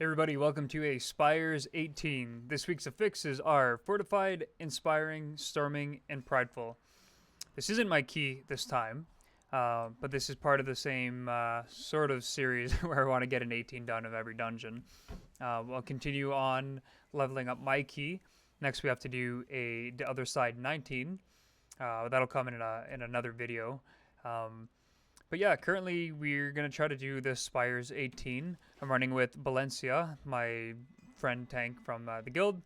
Hey everybody, welcome to a Spires 18. This week's affixes are Fortified, Inspiring, Storming, and Prideful. This isn't my key this time, but this is part of the same sort of series where I want to get an 18 done of every dungeon. I'll continue on leveling up my key. Next we have to do the other side 19. That'll come in another video. But yeah, currently we're going to try to do this Spires 18. I'm running with Valencia, my friend tank from the guild.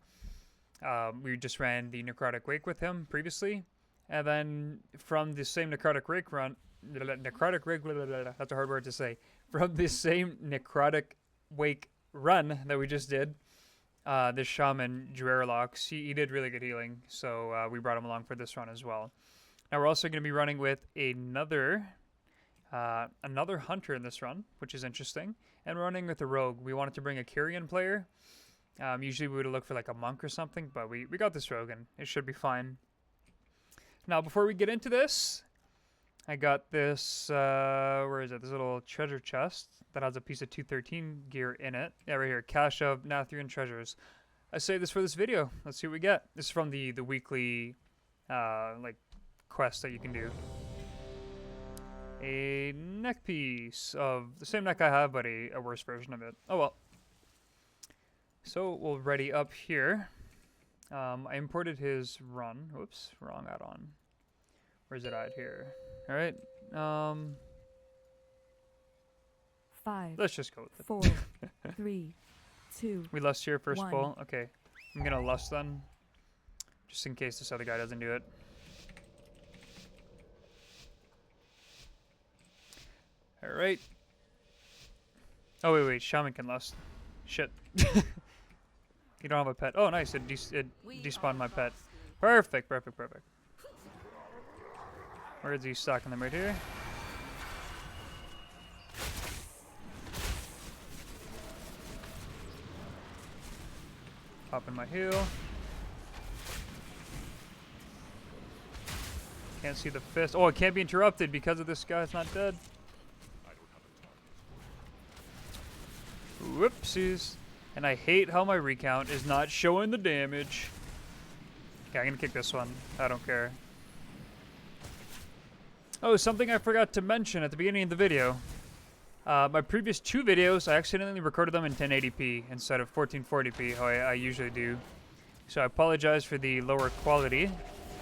We just ran the Necrotic Wake with him previously. And then from the same Necrotic Wake run... that's a hard word to say. From the same Necrotic Wake run that we just did, this Shaman, Drerlox, he did really good healing. So we brought him along for this run as well. Now we're also going to be running with another hunter in this run, which is interesting, and we're running with a rogue. We wanted to bring a Kyrian player. Usually we would look for like a monk or something, but we got this rogue and it should be fine. Now before we get into this, I got this, where is it? This little treasure chest that has a piece of 213 gear in it. Yeah, right here, Cache of Nathrian Treasures. I saved this for this video. Let's see what we get. This is from the weekly like quest that you can do. A neck piece of the same neck I have, but a worse version of it. Oh well. So we'll ready up here. I imported his run. Whoops, wrong add-on. Where's it at here? All right. 5. Let's just go with it. 4, 3, 2. We lust here first 1. pull. Okay, I'm gonna lust then, just in case this other guy doesn't do it. All right. Oh wait, Shaman can lust. Shit. You don't have a pet. Oh nice, it despawned my pet. Perfect. Where is he stacking them? Right here. Pop in my heal. Can't see the fist. Oh, it can't be interrupted because of this guy's not dead. Whoopsies. And I hate how my recount is not showing the damage. Okay, I'm gonna kick this one. I don't care. Oh, something I forgot to mention at the beginning of the video. My previous 2 videos, I accidentally recorded them in 1080p instead of 1440p, how I usually do. So I apologize for the lower quality.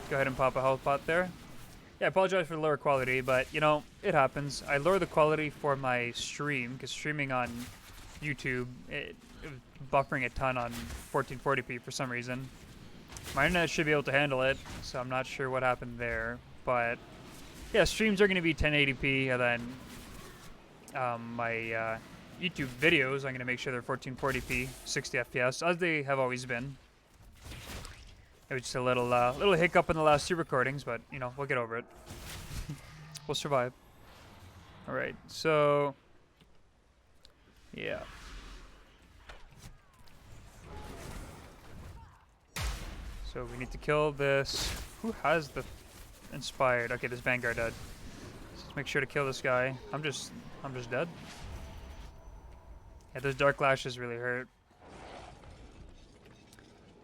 Go ahead and pop a health pot there. Yeah, I apologize for the lower quality, but, you know, it happens. I lower the quality for my stream, because streaming on YouTube, it was buffering a ton on 1440p for some reason. My internet should be able to handle it, so I'm not sure what happened there. But, yeah, streams are going to be 1080p, and then my YouTube videos, I'm going to make sure they're 1440p, 60 FPS, as they have always been. It was just a little hiccup in the last 2 recordings, but, you know, we'll get over it. We'll survive. Alright, so... yeah. So we need to kill this... Who has the inspired? Okay, this Vanguard dead. Let's make sure to kill this guy. I'm just dead. Yeah, those dark lashes really hurt.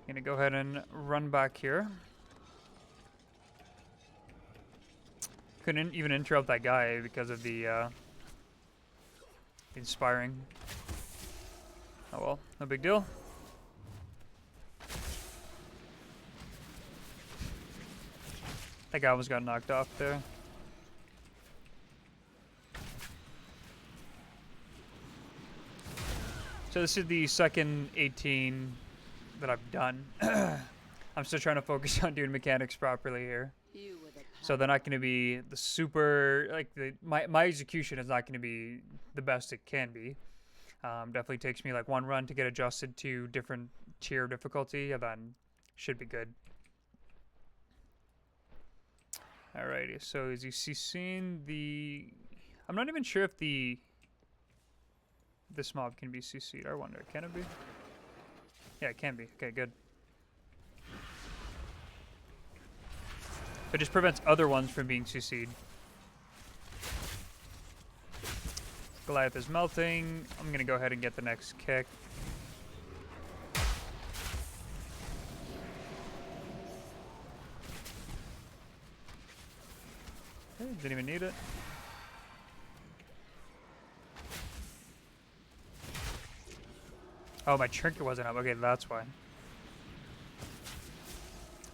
Gonna go ahead and run back here. Couldn't even interrupt that guy because of the inspiring. Oh well, no big deal. That guy almost got knocked off there. So this is the second 18 that I've done. I'm still trying to focus on doing mechanics properly here. So they're not going to be the super, like, my execution is not going to be the best it can be. Definitely takes me like 1 run to get adjusted to different tier of difficulty, and then should be good. Alrighty, so as you see, I'm not even sure if this mob can be CC'd. I wonder, can it be? Yeah, it can be. Okay, good. It just prevents other ones from being CC'd. Goliath is melting. I'm going to go ahead and get the next kick. Okay, didn't even need it. Oh, my trinket wasn't up. Okay, that's why.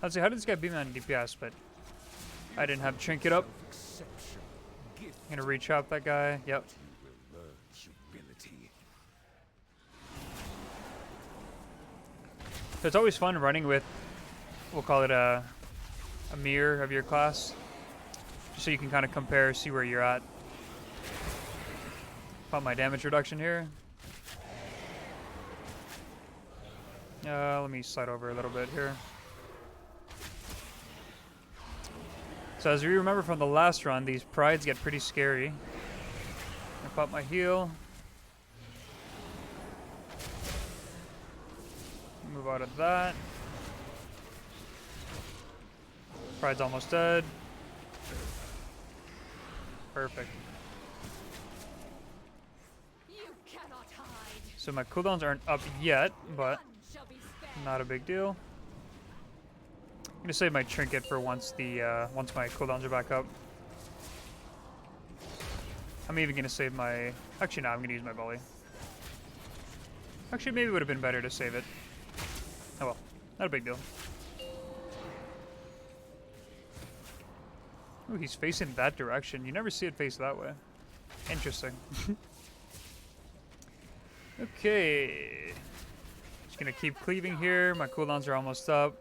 I was like, how did this guy beat me on DPS? But I didn't have trinket up. I'm gonna re-chop that guy. Yep. So it's always fun running with, we'll call it a mirror of your class, just so you can kind of compare, see where you're at. Pop my damage reduction here. Let me slide over a little bit here. So as you remember from the last run, these prides get pretty scary. I pop my heal. Move out of that. Pride's almost dead. Perfect. So my cooldowns aren't up yet, but not a big deal. I'm gonna save my trinket for once my cooldowns are back up. I'm even gonna save my. Actually, no, I'm gonna use my volley. Actually, maybe it would have been better to save it. Oh well, not a big deal. Ooh, he's facing that direction. You never see it face that way. Interesting. Okay. Just gonna keep cleaving here. My cooldowns are almost up.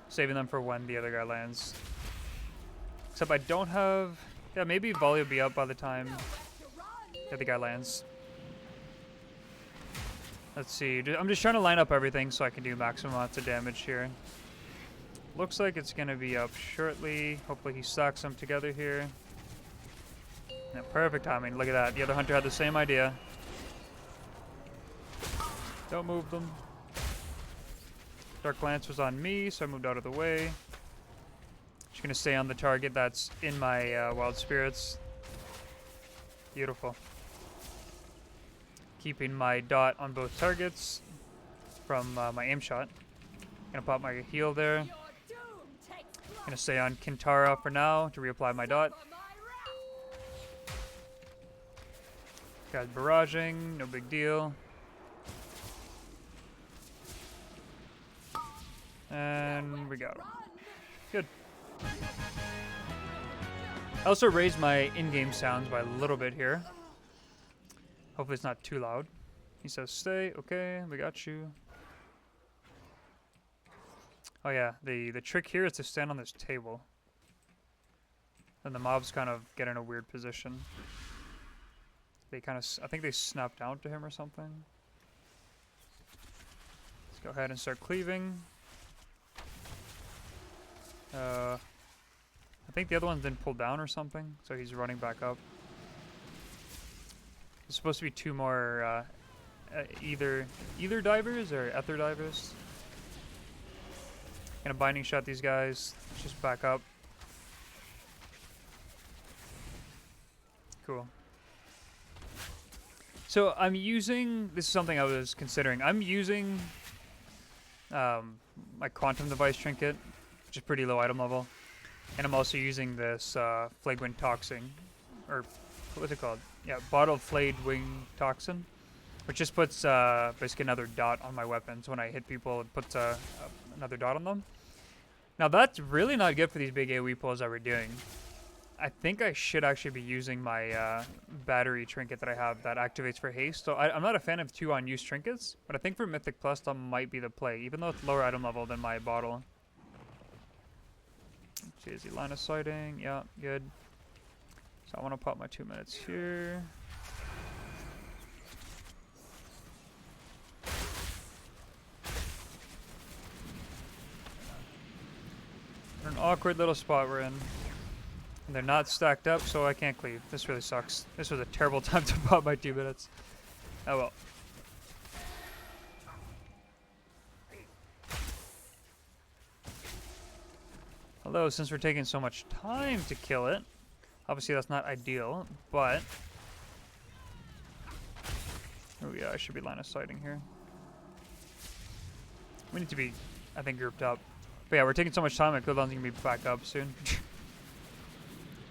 Saving them for when the other guy lands. Except I don't have... Yeah, maybe volley will be up by the time the other guy lands. Let's see. I'm just trying to line up everything so I can do maximum amounts of damage here. Looks like it's going to be up shortly. Hopefully he stacks them together here. Yeah, perfect timing. Look at that. The other hunter had the same idea. Don't move them. Dark Lance was on me, so I moved out of the way. Just going to stay on the target that's in my Wild Spirits. Beautiful. Keeping my dot on both targets from my aim shot. Gonna pop my heal there. Gonna stay on Kintara for now to reapply my dot. Guys barraging, no big deal. And we got him. Good. I also raised my in-game sounds by a little bit here. Hopefully it's not too loud. He says stay. Okay, we got you. Oh yeah, the trick here is to stand on this table. Then the mobs kind of get in a weird position. They kind of, I think they snap down to him or something. Let's go ahead and start cleaving. I think the other one's been pulled down or something, so he's running back up. There's supposed to be two more either divers or ether divers. Gonna binding shot these guys. Just back up. Cool. So I'm using, this is something I was considering. I'm using my quantum device trinket, which is pretty low item level, and I'm also using this Flayed Toxin, or what's it called? Yeah, Bottled Flayed Wing Toxin, which just puts basically another dot on my weapons. When I hit people, it puts another dot on them. Now that's really not good for these big AoE pulls that we're doing. I think I should actually be using my battery trinket that I have that activates for haste. So I'm not a fan of 2 unused trinkets, but I think for Mythic Plus that might be the play, even though it's lower item level than my bottle. See, is he line of sighting? Yeah, good. So I want to pop my 2 minutes here. What an awkward little spot we're in. And they're not stacked up, so I can't cleave. This really sucks. This was a terrible time to pop my 2 minutes. Oh well. Although, since we're taking so much time to kill it, obviously that's not ideal, but... Oh yeah, I should be line of sighting here. We need to be, I think, grouped up. But yeah, we're taking so much time, my cooldowns can be back up soon.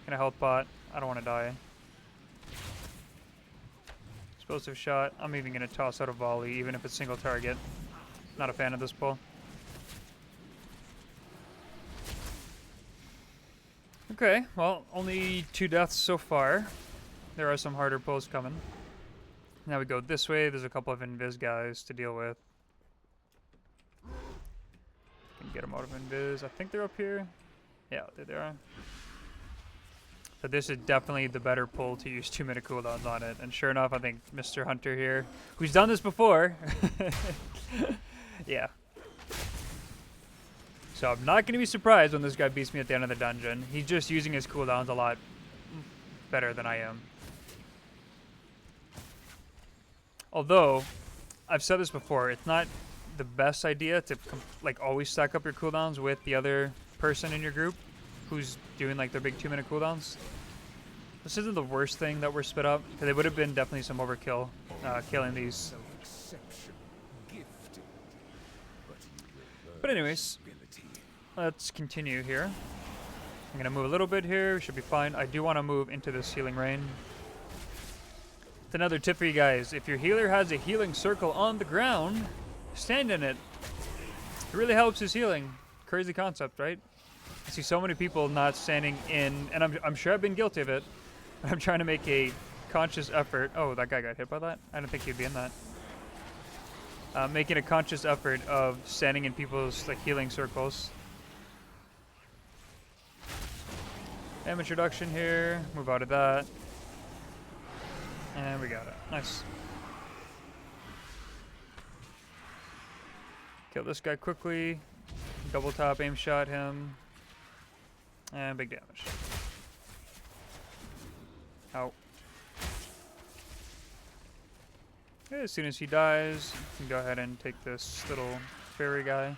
Gonna health bot. I don't want to die. Explosive shot. I'm even gonna toss out a volley, even if it's single target. Not a fan of this pull. Okay, well, only 2 deaths so far. There are some harder pulls coming. Now we go this way. There's a couple of invis guys to deal with. Can get them out of invis. I think they're up here. Yeah, there they are. But this is definitely the better pull to use 2-minute cooldowns on it. And sure enough, I think Mr. Hunter here, who's done this before, yeah. So I'm not going to be surprised when this guy beats me at the end of the dungeon. He's just using his cooldowns a lot better than I am. Although, I've said this before, it's not the best idea to like always stack up your cooldowns with the other person in your group who's doing like their big 2-minute cooldowns. This isn't the worst thing that we're split up, because it would have been definitely some overkill killing these. But anyways, let's continue here. I'm going to move a little bit here. We should be fine. I do want to move into this healing rain. It's another tip for you guys. If your healer has a healing circle on the ground, stand in it. It really helps his healing. Crazy concept, right? I see so many people not standing in, and I'm sure I've been guilty of it. I'm trying to make a conscious effort. Oh, that guy got hit by that? I didn't think he'd be in that. Making a conscious effort of standing in people's like healing circles. Damage reduction here. Move out of that. And we got it. Nice. Kill this guy quickly. Double tap, aim shot him. And big damage. Ow. Okay, as soon as he dies, you can go ahead and take this little fairy guy.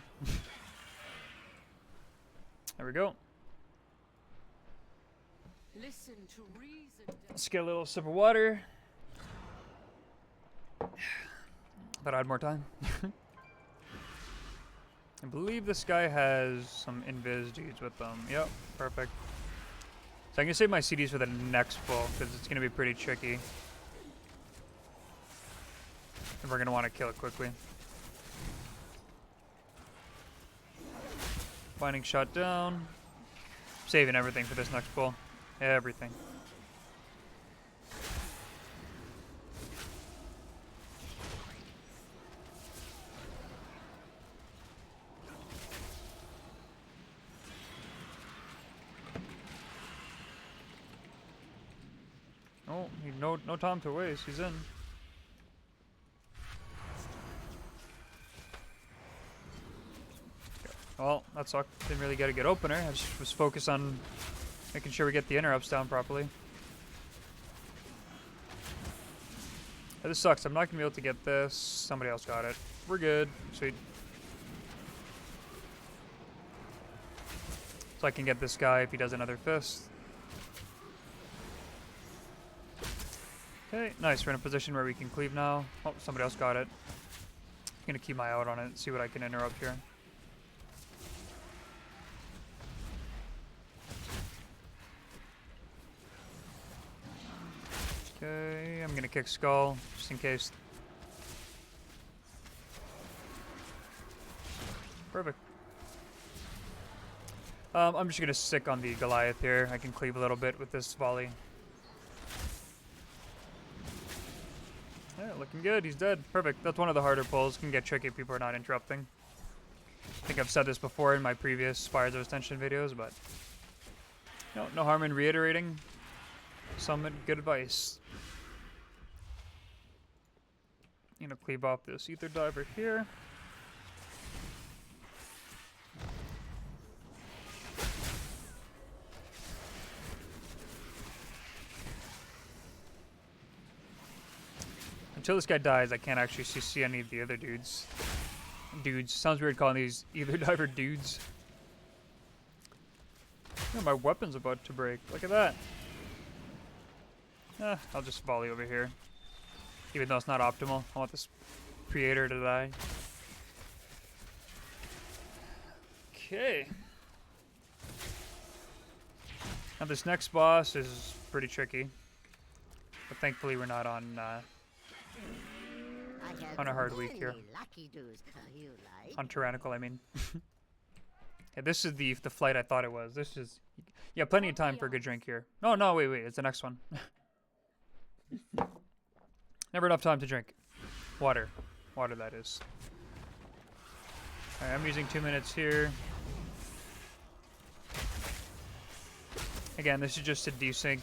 There we go. Listen to reason. Let's get a little sip of water. But I had more time. I believe this guy has some invis dudes with them. Yep, perfect. So I'm going to save my CDs for the next pull, because it's going to be pretty tricky. And we're going to want to kill it quickly. Binding shot down. Saving everything for this next pull. Everything. Oh, no time to waste. He's in. Okay. Well, that sucked. Didn't really get a good opener. I just was focused on making sure we get the interrupts down properly. Yeah, this sucks. I'm not gonna be able to get this. Somebody else got it. We're good. Sweet. So I can get this guy if he does another fist. Okay, nice. We're in a position where we can cleave now. Oh, somebody else got it. I'm gonna keep my eye out on it, see what I can interrupt here. Okay, I'm gonna kick skull, just in case. Perfect. I'm just gonna stick on the Goliath here. I can cleave a little bit with this volley. Yeah, looking good. He's dead. Perfect. That's one of the harder pulls. Can get tricky if people are not interrupting. I think I've said this before in my previous Spires of Ascension videos, but no harm in reiterating some good advice. I'm gonna cleave off this ether diver here. Until this guy dies, I can't actually see any of the other dudes. Dudes. Sounds weird calling these ether diver dudes. Oh, my weapon's about to break. Look at that. I'll just volley over here. Even though it's not optimal. I want this creator to die. Okay. Now this next boss is pretty tricky. But thankfully we're not on a hard week here. On tyrannical, I mean. Yeah, this is the flight I thought it was. This is... Yeah, plenty of time for a good drink here. Oh, no, wait, it's the next one. Never enough time to drink. Water. Water, that is. Alright, I'm using 2 minutes here. Again, this is just a desync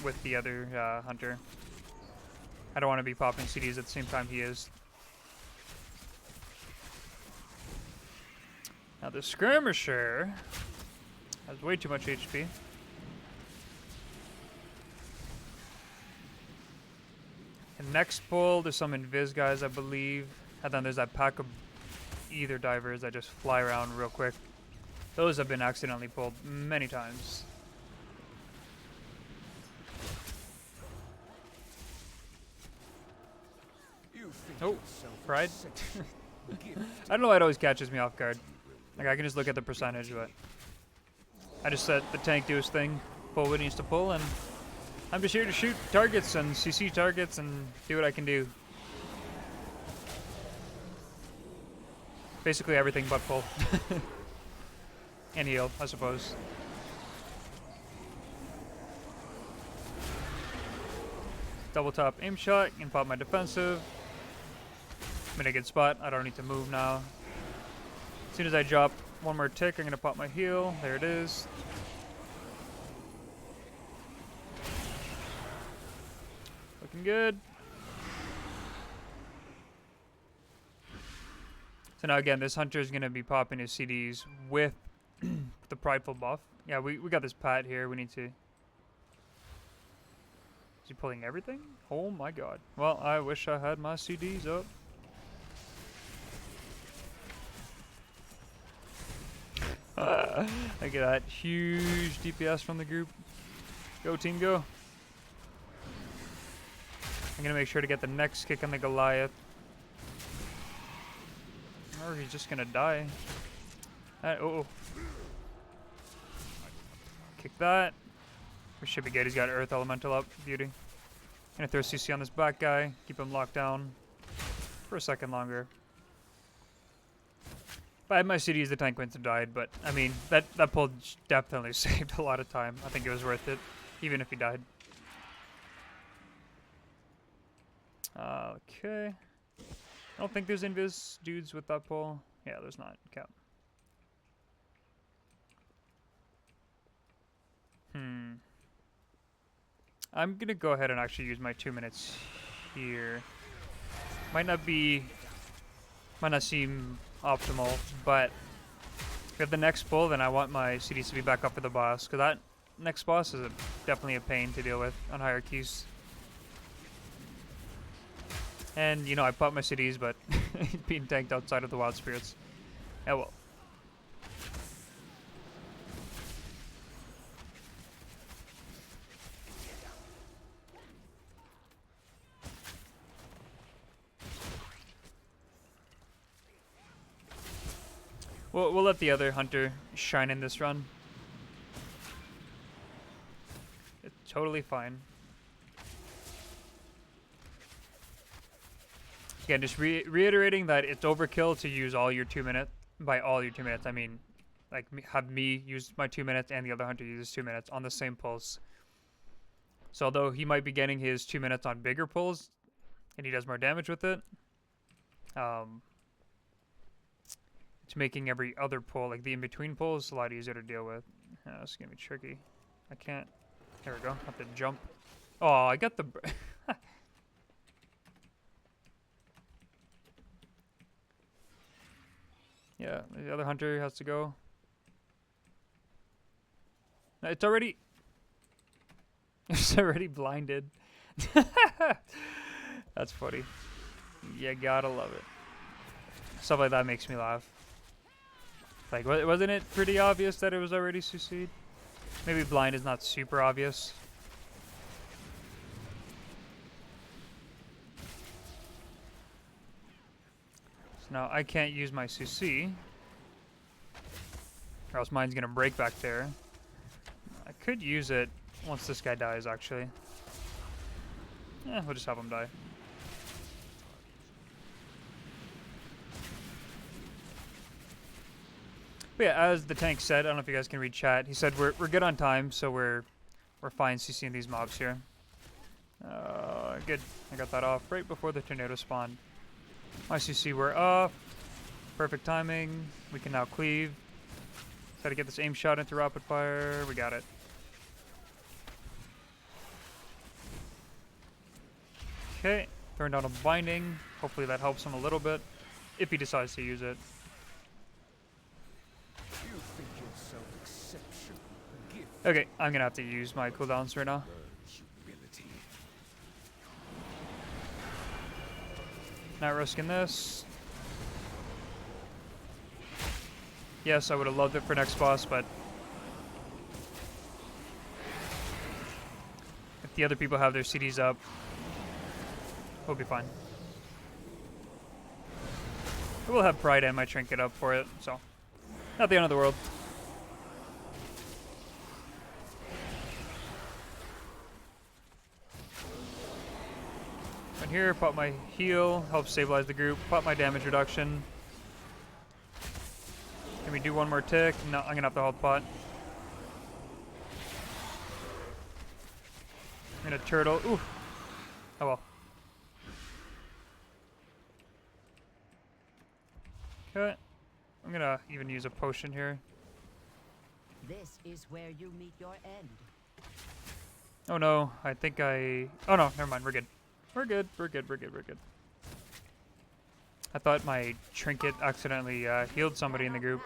with the other hunter. I don't want to be popping CDs at the same time he is. Now the skirmisher has way too much HP. And next pull, there's some invis guys, I believe. And then there's that pack of ether divers that just fly around real quick. Those have been accidentally pulled many times. Oh, pride. I don't know why it always catches me off guard. Like, I can just look at the percentage, but I just let the tank do his thing, pull what he needs to pull, and I'm just here to shoot targets and CC targets and do what I can do. Basically everything but pull. And heal, I suppose. Double top aim shot, and pop my defensive. I'm in a good spot, I don't need to move now. As soon as I drop one more tick, I'm gonna pop my heal. There it is. Looking good. So now again, this hunter is gonna be popping his CDs with the prideful buff. Yeah, we got this pat here. We need to. Is he pulling everything? Oh my god. Well, I wish I had my CDs up. Look at that huge DPS from the group. Go team, go. I'm gonna make sure to get the next kick on the Goliath. Or he's just gonna die. Oh. Kick that. We should be good. He's got Earth Elemental up. Beauty. Gonna throw CC on this back guy. Keep him locked down for a second longer. If I had my CDs, the tank wouldn't have died, but I mean, that pull definitely saved a lot of time. I think it was worth it, even if he died. Okay. I don't think there's invis dudes with that pull. Yeah, there's not. Okay. I'm gonna go ahead and actually use my 2 minutes here. Might not seem optimal, but if we have the next pull, then I want my CDs to be back up for the boss, because that next boss is definitely a pain to deal with on hierarchies. And, you know, I popped my CDs, but being tanked outside of the Wild Spirits. Yeah, well. We'll let the other hunter shine in this run. It's totally fine. Again, just reiterating that it's overkill to use all your 2 minutes. By all your 2 minutes, I mean, like, have me use my 2 minutes and the other hunter use 2 minutes on the same pulls. So although he might be getting his 2 minutes on bigger pulls, and he does more damage with it, it's making every other pull, like the in-between pulls, a lot easier to deal with. It's gonna be tricky. I can't. There we go. Have to jump. Oh, I got the. Yeah, the other hunter has to go. No, it's already. It's already blinded. That's funny. You gotta love it. Stuff like that makes me laugh. Like, wasn't it pretty obvious that it was already suicide? Maybe blind is not super obvious. So now I can't use my CC, or else mine's gonna break back there. I could use it once this guy dies, actually. Yeah, we'll just have him die. But yeah, as the tank said, I don't know if you guys can read chat. He said we're good on time, so we're fine CCing these mobs here. Good. I got that off right before the tornado spawned. My CC were off. Perfect timing. We can now cleave. Try to get this aim shot into rapid fire. We got it. Okay. Turned on a binding. Hopefully that helps him a little bit, if he decides to use it. Okay, I'm gonna have to use my cooldowns right now. Not risking this. Yes, I would have loved it for next boss, but if the other people have their CDs up, we'll be fine. We'll have Pride and my trinket up for it, so not the end of the world. And here, pop my heal, help stabilize the group, pop my damage reduction. Can we do one more tick? No, I'm gonna have to hold pot. I'm gonna turtle. Ooh. Oh well. Okay. I'm gonna even use a potion here. This is where you meet your end. Oh no, I think I... Oh no, never mind, we're good. We're good, we're good, we're good, we're good. I thought my trinket accidentally healed somebody in the group.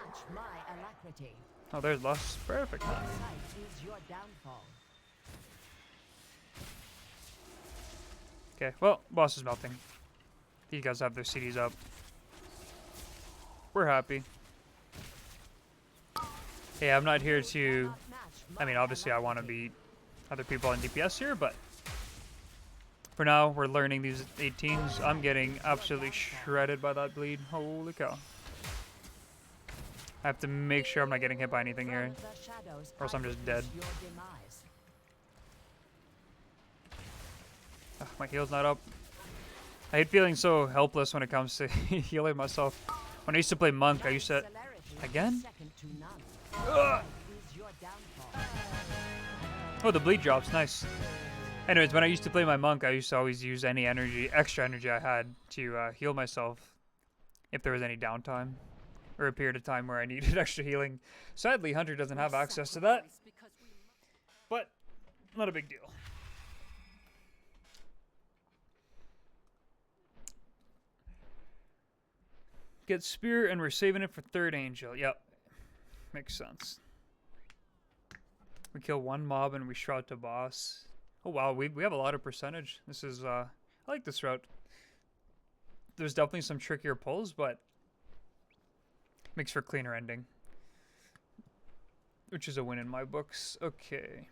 Oh, there's Lust. Perfect. Okay, well, boss is melting. These guys have their CDs up. We're happy. Hey, I'm not here to... I mean, obviously I want to beat other people on DPS here, but... For now, we're learning these 18s. I'm getting absolutely shredded by that bleed. Holy cow. I have to make sure I'm not getting hit by anything here, or else I'm just dead. Ugh, my heal's not up. I hate feeling so helpless when it comes to healing myself. When I used to play Monk, I used to... Again? Ugh. Oh, the bleed drops. Nice. Anyways, when I used to play my Monk, I used to always use any energy, extra energy I had to heal myself if there was any downtime or a period of time where I needed extra healing. Sadly, Hunter doesn't have access to that, but not a big deal. Get Spear, and we're saving it for third Angel. Yep, makes sense. We kill one mob and we shroud to boss. Oh wow, we have a lot of percentage. This is, I like this route. There's definitely some trickier pulls, but makes for a cleaner ending. Which is a win in my books. Okay.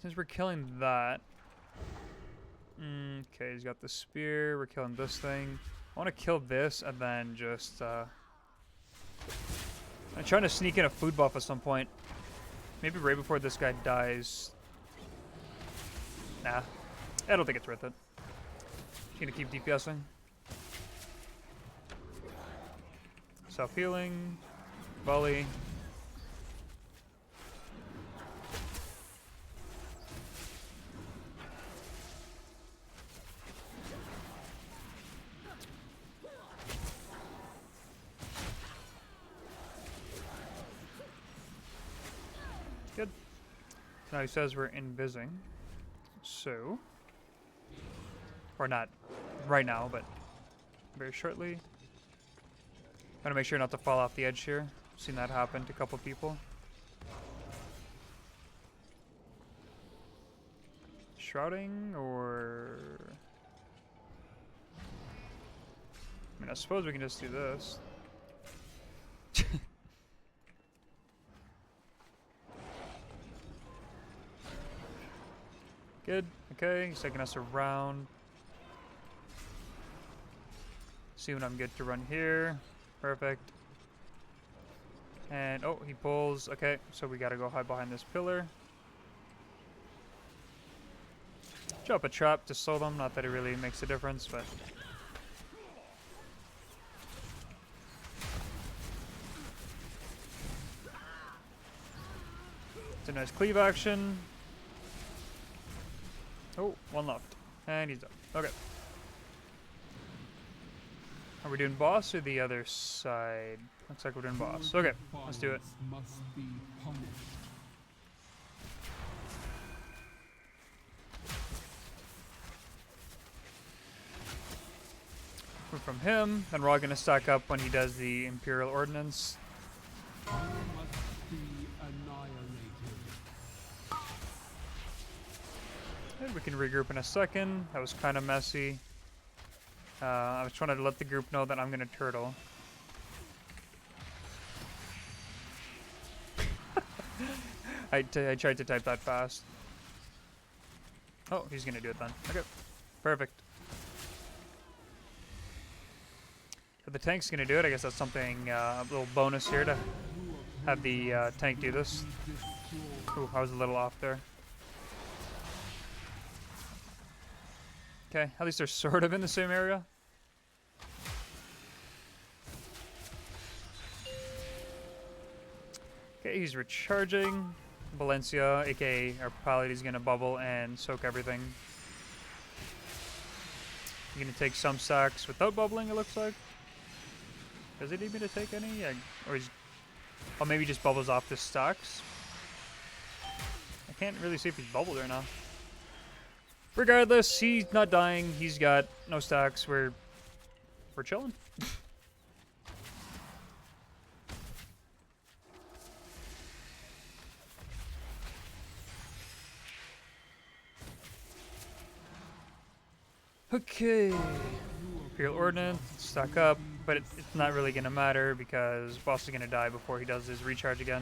Since we're killing that. Okay, he's got the spear. We're killing this thing. I want to kill this and then just, I'm trying to sneak in a food buff at some point. Maybe right before this guy dies. Nah, I don't think it's worth it. Just gonna keep DPSing. Self-healing. Volley. Good. Now he says we're invising. So, or not right now, but very shortly. Gotta make sure not to fall off the edge here. Seen that happen to a couple people. Shrouding, or... I mean, I suppose we can just do this. Good. Okay, he's taking us around. See when I'm good to run here. Perfect. And, oh, he pulls. Okay, so we gotta go hide behind this pillar. Drop a trap to slow them. Not that it really makes a difference, but... It's a nice cleave action. Oh, one left. And he's done. Okay. Are we doing boss or the other side? Looks like we're doing boss. Okay, let's do it. Must be punished. Move from him, then we're all gonna stack up when he does the Imperial Ordnance. You must be annihilated. And we can regroup in a second. That was kind of messy. I was trying to let the group know that I'm gonna turtle. I tried to type that fast. Oh, he's gonna do it then. Okay, perfect. If the tank's gonna do it, I guess that's something, a little bonus here to have the tank do this. Ooh, I was a little off there. Okay, at least they're sort of in the same area. Okay, he's recharging. Valencia, aka our pilot, is gonna bubble and soak everything. He's gonna take some sacks without bubbling, it looks like. Does he need me to take any? Yeah, or he's... Oh, maybe he just bubbles off the stacks. I can't really see if he's bubbled or not. Regardless, he's not dying. He's got no stacks. We're chilling. Okay. Imperial Ordnance, stack up, but it's not really gonna matter because boss is gonna die before he does his recharge again.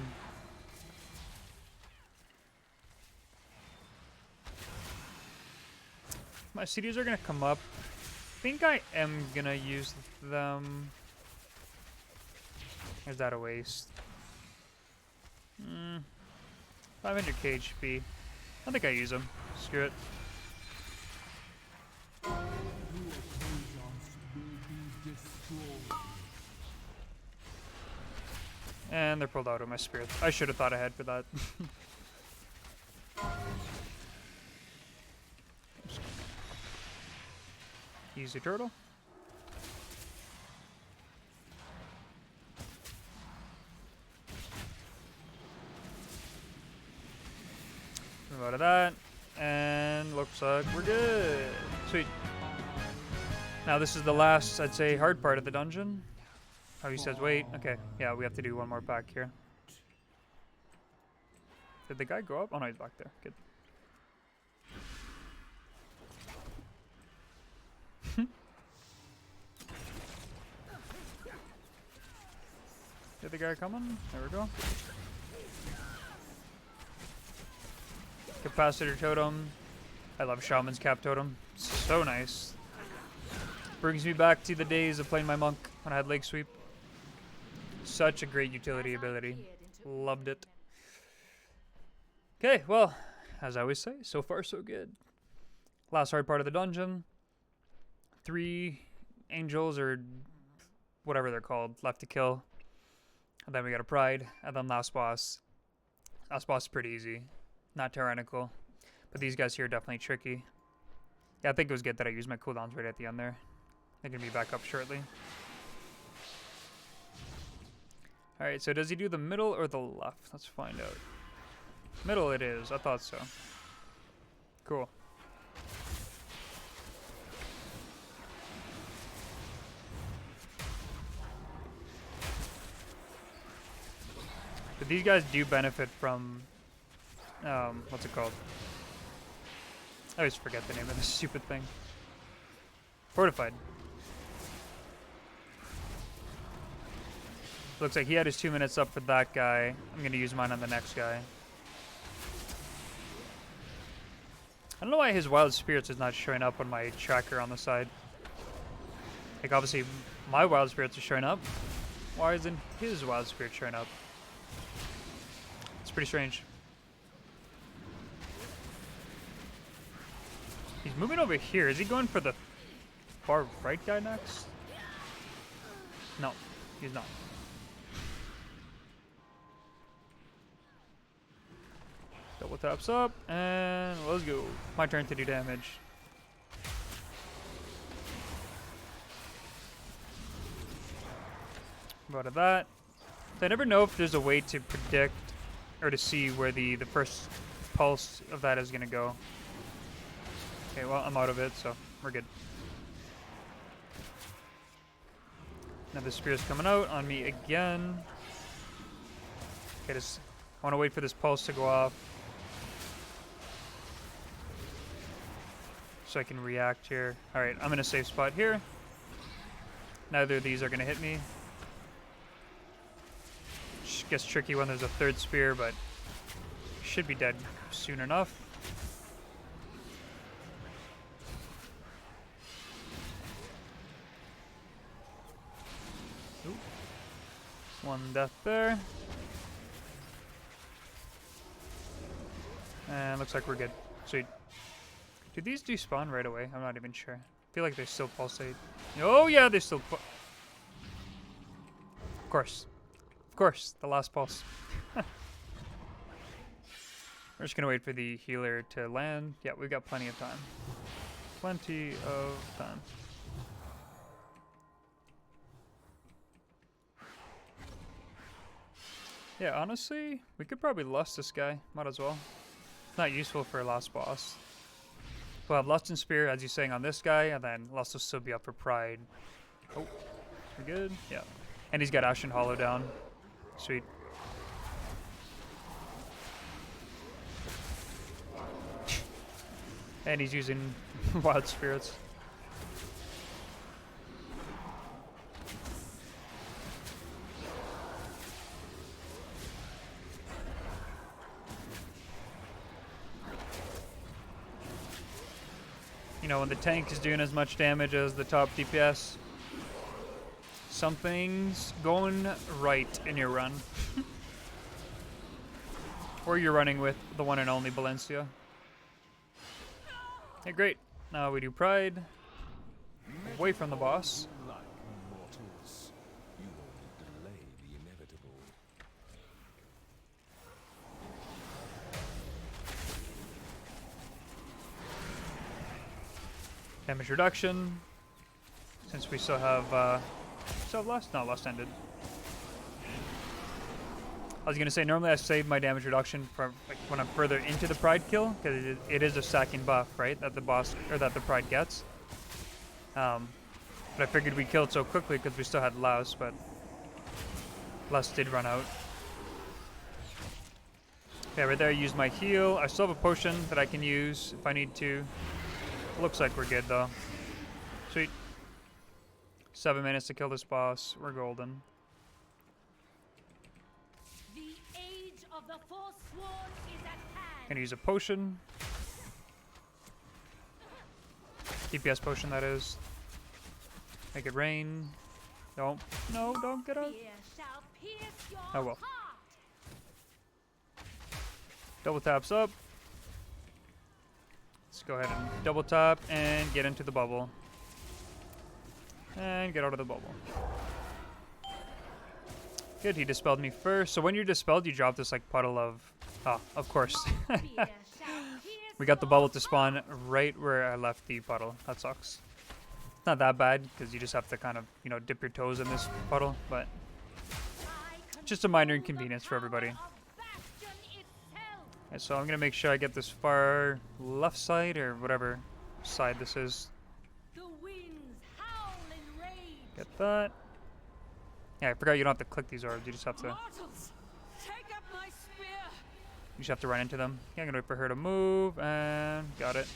My CDs are gonna come up. I think I am gonna use them. Is that a waste? 500 KHP. I think I use them. Screw it. And they're pulled out of my spirit. I should have thought ahead for that. Easy turtle. Move out of that. And looks like we're good. Sweet. Now this is the last, I'd say, hard part of the dungeon. Oh, he says wait. Okay, yeah, we have to do one more pack here. Did the guy go up? Oh no, he's back there. Good. Did the guy coming? There we go. Capacitor totem. I love Shaman's cap totem. So nice. Brings me back to the days of playing my monk when I had leg sweep. Such a great utility ability. Loved it. Okay, well, as I always say, so far so good. Last hard part of the dungeon. 3 angels or whatever they're called left to kill. And then we got a pride, and then last boss. Last boss is pretty easy. Not tyrannical. But these guys here are definitely tricky. Yeah, I think it was good that I used my cooldowns right at the end there. They're going to be back up shortly. Alright, so does he do the middle or the left? Let's find out. Middle it is. I thought so. Cool. But these guys do benefit from... what's it called? I always forget the name of this stupid thing. Fortified. Looks like he had his 2 minutes up for that guy. I'm going to use mine on the next guy. don't know why his Wild Spirits is not showing up on my tracker on the side. Like, obviously, my Wild Spirits are showing up. Why isn't his Wild Spirit showing up? It's pretty strange. He's moving over here. Is he going for the far right guy next? No, he's not. Double taps up, and let's go. My turn to do damage. Out of that. So I never know if there's a way to predict or to see where the first pulse of that is going to go. Okay, well, I'm out of it, so we're good. Now the spear's coming out on me again. Okay, I want to wait for this pulse to go off so I can react here. Alright, I'm in a safe spot here. Neither of these are going to hit me. Gets tricky when there's a third spear, but should be dead soon enough. Ooh. One death there. And looks like we're good. Sweet. Do these despawn right away? I'm not even sure. I feel like they still pulsate. Oh yeah, they still Of course. Of course, the last pulse. We're just gonna wait for the healer to land. Yeah, we've got plenty of time. Plenty of time. Yeah, honestly, we could probably lust this guy. Might as well. It's not useful for a last boss. We'll have Lust and Spear, as you're saying, on this guy, and then Lust will still be up for Pride. Oh, we're good? Yeah. And he's got Ashen Hollow down. Sweet. And he's using Wild Spirits. You know, when the tank is doing as much damage as the top DPS, something's going right in your run. Or you're running with the one and only Valencia. Hey, great. Now we do Pride. Away from the boss. Like mortals, you only delay the inevitable. Damage reduction. Since we still have Lust? No, Lust ended. I was gonna say, normally I save my damage reduction for like when I'm further into the Pride kill, because it is a stacking buff, right? That the boss, or that the Pride gets. But I figured we killed so quickly because we still had Lust, but Lust did run out. Okay, right there I used my heal. I still have a potion that I can use if I need to. Looks like we're good though. Sweet. 7 minutes to kill this boss. We're golden. The age of the Forsworn is at hand. Gonna use a potion. DPS potion, that is. Make it rain. Don't. No, don't get out. Fear shall pierce your Oh well. heart. Double taps up. Let's go ahead and double tap and get into the bubble. And get out of the bubble. Good, he dispelled me first. So when you're dispelled, you drop this like puddle of... Ah, of course. Fear shall We got the bubble to spawn right where I left the puddle. That sucks. It's not that bad, because you just have to kind of, you know, dip your toes in this puddle, but just a minor inconvenience for everybody. Okay, so I'm going to make sure I get this far left side, or whatever side this is. The winds howl in rage. Get that. Yeah, I forgot you don't have to click these orbs. You just have to... Mortals, take up my spear. You just have to run into them. Yeah, I'm going to wait for her to move, and got it.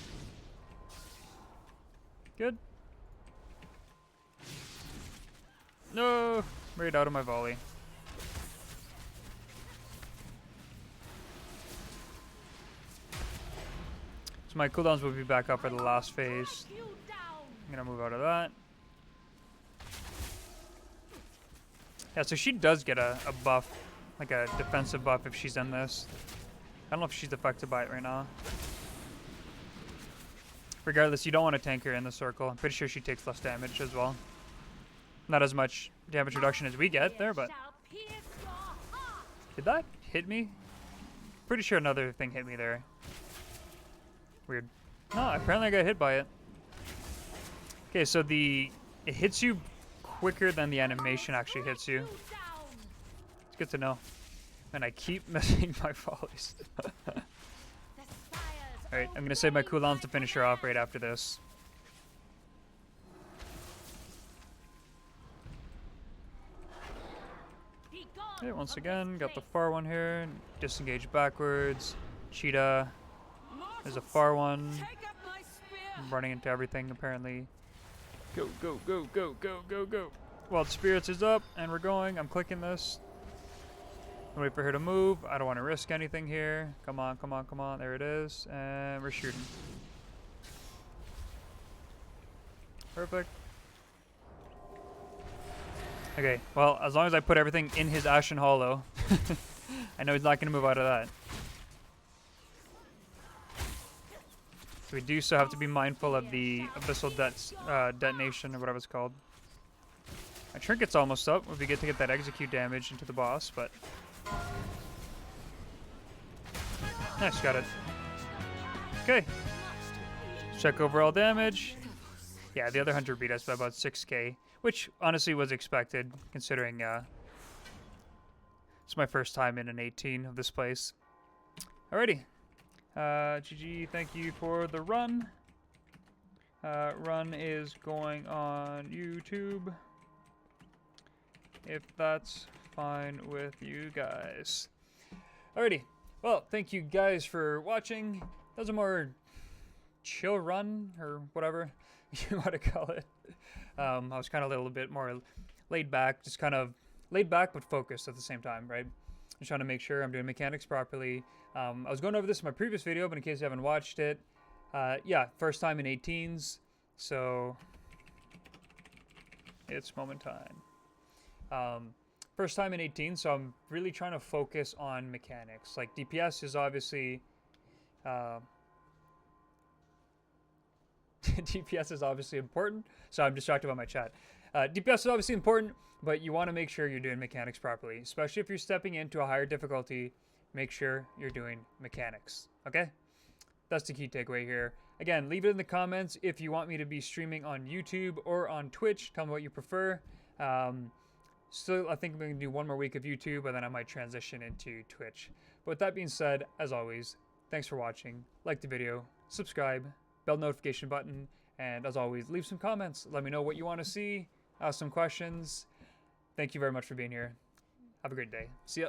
Good. No! Right out of my volley. So So my cooldowns will be back up for the last phase. I'm gonna move out of that. Yeah, so she does get a buff, like a defensive buff if she's in this. I don't know if she's affected by it right now. Regardless, you don't want to tank her in the circle. I'm pretty sure she takes less damage as well. Not as much damage reduction as we get there, but... Did that hit me? Pretty sure another thing hit me there. Weird. No, apparently I got hit by it. Okay, so it hits you quicker than the animation actually hits you. It's good to know. And I keep missing my volleys. Alright, I'm gonna save my cooldowns to finish her off right after this. Okay, once again, got the far one here. Disengage backwards. Cheetah. There's a far one. I'm running into everything apparently. Go, go, go, go, go, go, go. Wild Spirits is up, and we're going. I'm clicking this. Wait for her to move. I don't want to risk anything here. Come on, come on, come on. There it is. And we're shooting. Perfect. Okay, well, as long as I put everything in his Ashen Hollow, I know he's not going to move out of that. So we do still have to be mindful of the Abyssal Detonation, or whatever it's called. My Trinket's almost up. It would be good to get that execute damage into the boss, but... Nice, got it. Okay. Check overall damage. Yeah, the other hunter beat us by about 6k, which honestly was expected, considering it's my first time in an 18 of this place. Alrighty. GG, thank you for the run. Run is going on YouTube, if that's fine with you guys. Alrighty. Well, thank you guys for watching. That was a more chill run, or whatever you want to call it. I was kind of a little bit more laid back, just kind of laid back but focused at the same time, right? Just trying to make sure I'm doing mechanics properly. I was going over this in my previous video, but in case you haven't watched it, yeah, first time in 18s, so it's moment time. First time in 18, so I'm really trying to focus on mechanics. Like DPS is obviously DPS is obviously important, so I'm distracted by my chat. DPS is obviously important, but you want to make sure you're doing mechanics properly, especially if you're stepping into a higher difficulty. Make sure you're doing mechanics, okay? That's the key takeaway here. Again, leave it in the comments if you want me to be streaming on YouTube or on Twitch. Tell me what you prefer. Still, I think I'm going to do one more week of YouTube, and then I might transition into Twitch. But with that being said, as always, thanks for watching. Like the video, subscribe, bell notification button, and as always, leave some comments. Let me know what you want to see, ask some questions. Thank you very much for being here. Have a great day. See ya.